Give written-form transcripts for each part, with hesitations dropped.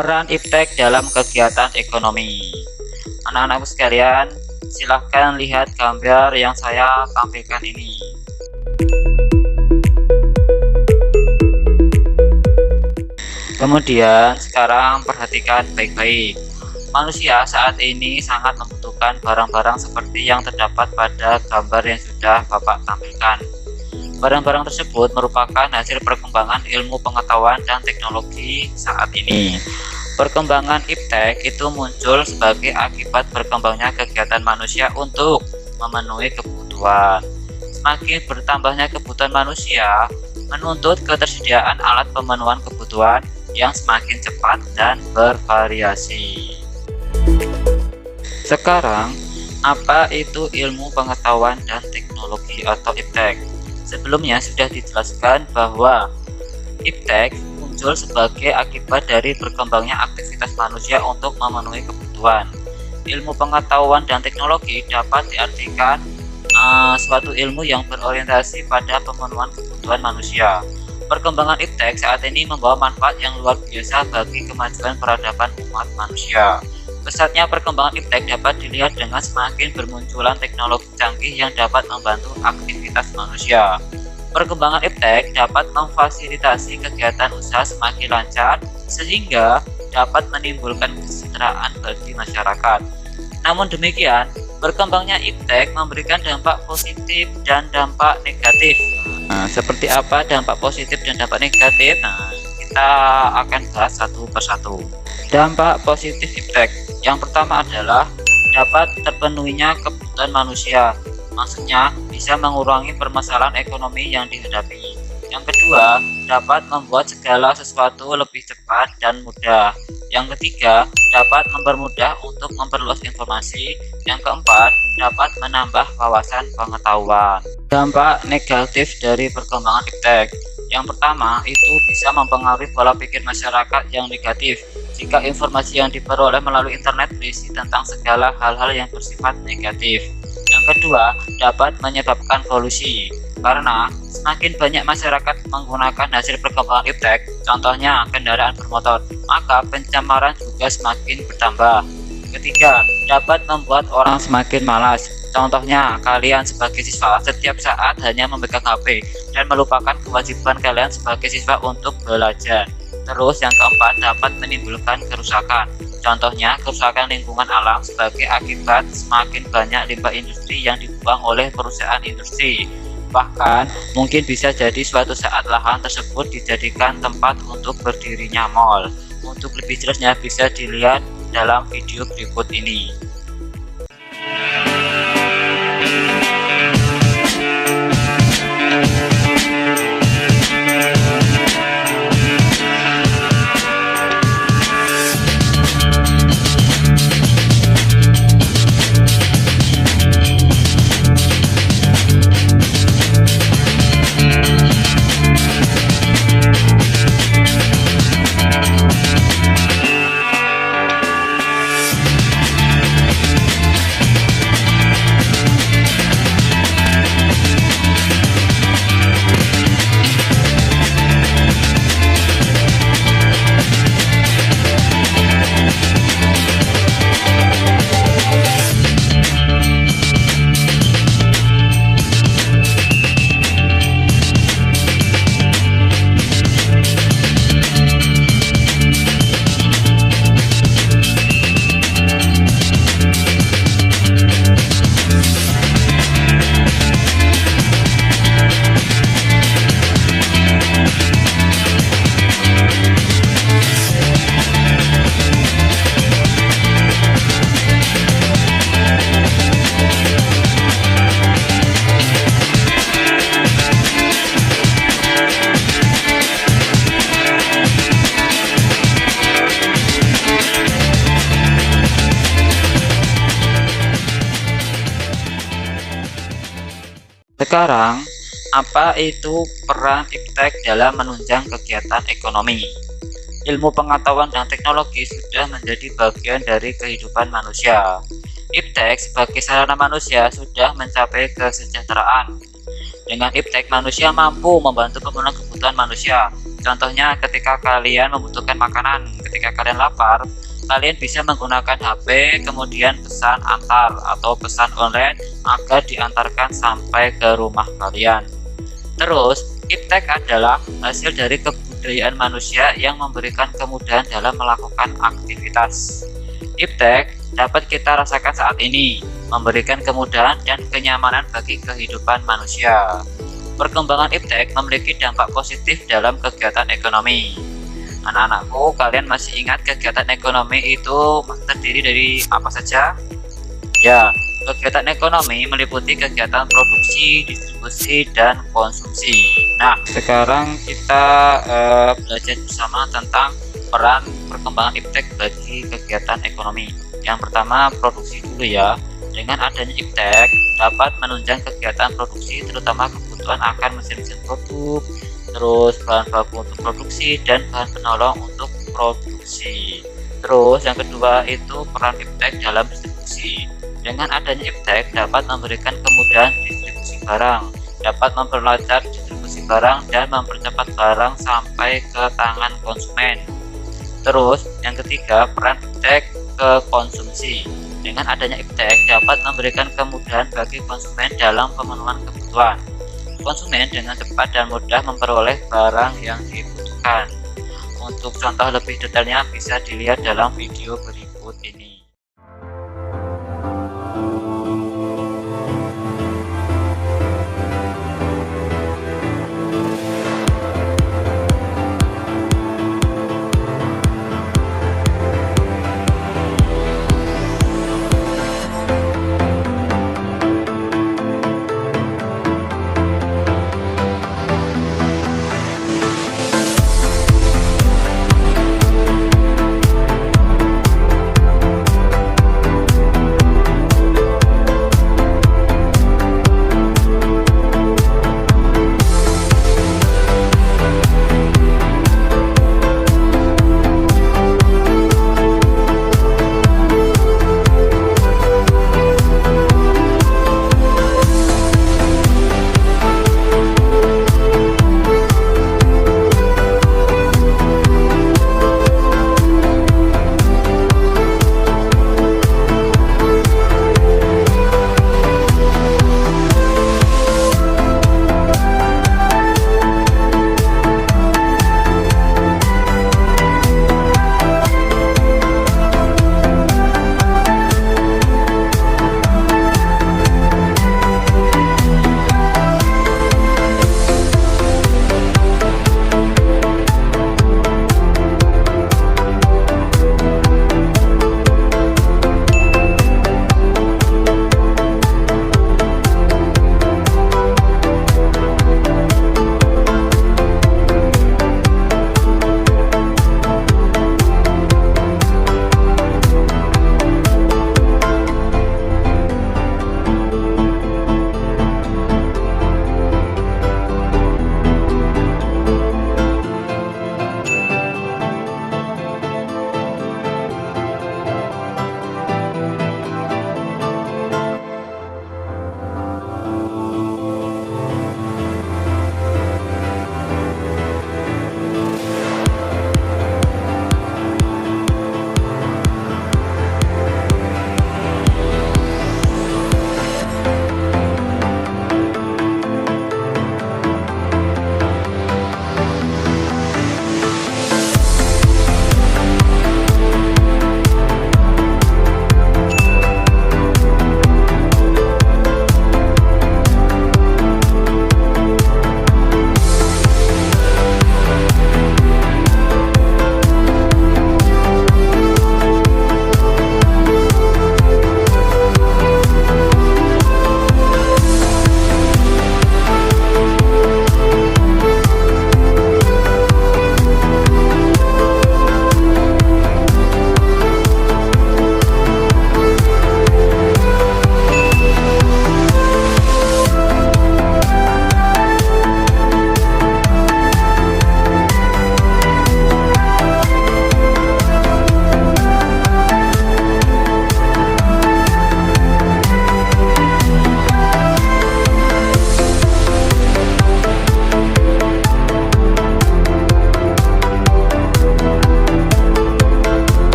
Peran iptek dalam kegiatan ekonomi. Anak-anakku sekalian, silahkan lihat gambar yang saya tampilkan ini. Kemudian sekarang perhatikan baik-baik. Manusia saat ini sangat membutuhkan barang-barang seperti yang terdapat pada gambar yang sudah Bapak tampilkan. Barang-barang tersebut merupakan hasil perkembangan ilmu pengetahuan dan teknologi saat ini. Perkembangan iptek itu muncul sebagai akibat berkembangnya kegiatan manusia untuk memenuhi kebutuhan. Semakin bertambahnya kebutuhan manusia menuntut ketersediaan alat pemenuhan kebutuhan yang semakin cepat dan bervariasi. Sekarang, apa itu ilmu pengetahuan dan teknologi atau iptek? Sebelumnya sudah dijelaskan bahwa iptek muncul sebagai akibat dari berkembangnya aktivitas manusia untuk memenuhi kebutuhan. Ilmu pengetahuan dan teknologi dapat diartikan suatu ilmu yang berorientasi pada pemenuhan kebutuhan manusia. Perkembangan iptek saat ini membawa manfaat yang luar biasa bagi kemajuan peradaban umat manusia. Pesatnya perkembangan iptek dapat dilihat dengan semakin bermunculan teknologi canggih yang dapat membantu aktivitas manusia. Perkembangan iptek dapat memfasilitasi kegiatan usaha semakin lancar sehingga dapat menimbulkan kesejahteraan bagi masyarakat. Namun demikian, berkembangnya iptek memberikan dampak positif dan dampak negatif. Seperti apa dampak positif dan dampak negatif? Kita akan bahas satu persatu. Dampak positif iptek. Yang pertama adalah dapat terpenuhinya kebutuhan manusia. Maksudnya bisa mengurangi permasalahan ekonomi yang dihadapi. Yang kedua, dapat membuat segala sesuatu lebih cepat dan mudah. Yang ketiga, dapat mempermudah untuk memperluas informasi. Yang keempat, dapat menambah wawasan pengetahuan. Dampak negatif dari perkembangan iptek. Yang pertama, itu bisa mempengaruhi pola pikir masyarakat yang negatif. Jika informasi yang diperoleh melalui internet berisi tentang segala hal-hal yang bersifat negatif. Yang kedua, dapat menyebabkan polusi. Karena semakin banyak masyarakat menggunakan hasil perkembangan iptek, contohnya kendaraan bermotor, maka pencemaran juga semakin bertambah. Ketiga, dapat membuat orang semakin malas. Contohnya, kalian sebagai siswa setiap saat hanya memegang HP dan melupakan kewajiban kalian sebagai siswa untuk belajar. Terus yang keempat, dapat menimbulkan kerusakan. Contohnya, kerusakan lingkungan alam sebagai akibat semakin banyak limbah industri yang dibuang oleh perusahaan industri. Bahkan, mungkin bisa jadi suatu saat lahan tersebut dijadikan tempat untuk berdirinya mal. Untuk lebih jelasnya bisa dilihat dalam video berikut ini. Sekarang, apa itu peran iptek dalam menunjang kegiatan ekonomi? Ilmu pengetahuan dan teknologi sudah menjadi bagian dari kehidupan manusia. Iptek sebagai sarana manusia sudah mencapai kesejahteraan. Dengan iptek, manusia mampu membantu pemenuhan kebutuhan manusia, Contohnya ketika kalian membutuhkan makanan, ketika kalian lapar, kalian bisa menggunakan HP, kemudian pesan antar atau pesan online agar diantarkan sampai ke rumah kalian. Terus, iptek adalah hasil dari kebudayaan manusia yang memberikan kemudahan dalam melakukan aktivitas. Iptek dapat kita rasakan saat ini, memberikan kemudahan dan kenyamanan bagi kehidupan manusia. Perkembangan iptek memiliki dampak positif dalam kegiatan ekonomi. Anak-anakku, kalian masih ingat kegiatan ekonomi itu terdiri dari apa saja? Ya, kegiatan ekonomi meliputi kegiatan produksi, distribusi, dan konsumsi. Nah, sekarang kita belajar bersama tentang peran perkembangan iptek bagi kegiatan ekonomi. Yang pertama, produksi dulu ya. Dengan adanya iptek dapat menunjang kegiatan produksi, terutama kebutuhan akan mesin-mesin produk, terus bahan baku untuk produksi, dan bahan penolong untuk produksi. Terus yang kedua itu peran iptek dalam distribusi. Dengan adanya iptek dapat memberikan kemudahan distribusi barang, dapat memperlancar distribusi barang dan mempercepat barang sampai ke tangan konsumen. Terus yang ketiga, peran iptek ke konsumsi. Dengan adanya iptek dapat memberikan kemudahan bagi konsumen dalam pemenuhan kebutuhan. Konsumen dengan cepat dan mudah memperoleh barang yang dibutuhkan. Untuk contoh lebih detailnya bisa dilihat dalam video berikut ini.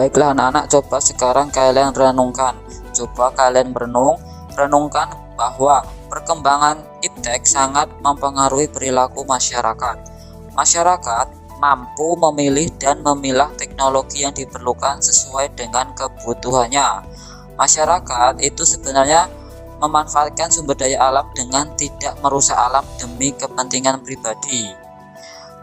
Baiklah anak-anak, coba sekarang kalian renungkan. Coba kalian renungkan bahwa perkembangan iptek sangat mempengaruhi perilaku masyarakat. Masyarakat mampu memilih dan memilah teknologi yang diperlukan sesuai dengan kebutuhannya. Masyarakat itu sebenarnya memanfaatkan sumber daya alam dengan tidak merusak alam demi kepentingan pribadi.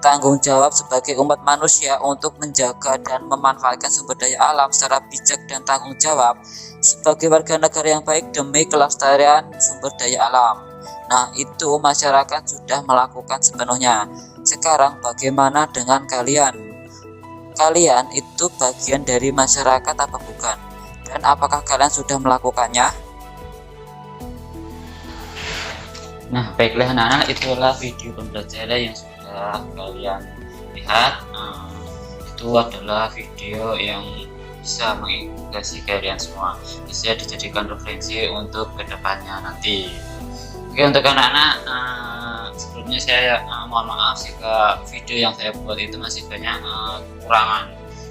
Tanggung jawab sebagai umat manusia untuk menjaga dan memanfaatkan sumber daya alam secara bijak dan tanggung jawab sebagai warga negara yang baik demi kelestarian sumber daya alam. Nah, itu masyarakat sudah melakukan sepenuhnya. Sekarang bagaimana dengan kalian? Kalian itu bagian dari masyarakat apa bukan? Dan apakah kalian sudah melakukannya? Nah, baiklah anak-anak, itulah video pembelajaran yang sudah kalian lihat. Itu adalah video yang bisa mengedukasi kalian semua, bisa dijadikan referensi untuk kedepannya nanti. Oke, untuk anak-anak, sebelumnya saya mohon maaf jika video yang saya buat itu masih banyak kekurangan,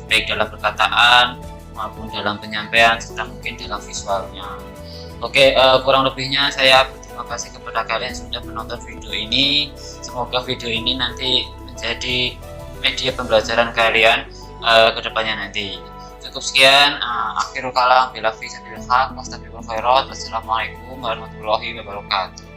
baik dalam perkataan maupun dalam penyampaian serta mungkin dalam visualnya. Oke, kurang lebihnya saya terima kasih kepada kalian yang sudah menonton video ini. Semoga video ini nanti menjadi media pembelajaran kalian ke depannya nanti. Cukup sekian, akhirul kalam, bila fi sabilillah, wastagfirul khairat. Wassalamualaikum warahmatullahi wabarakatuh.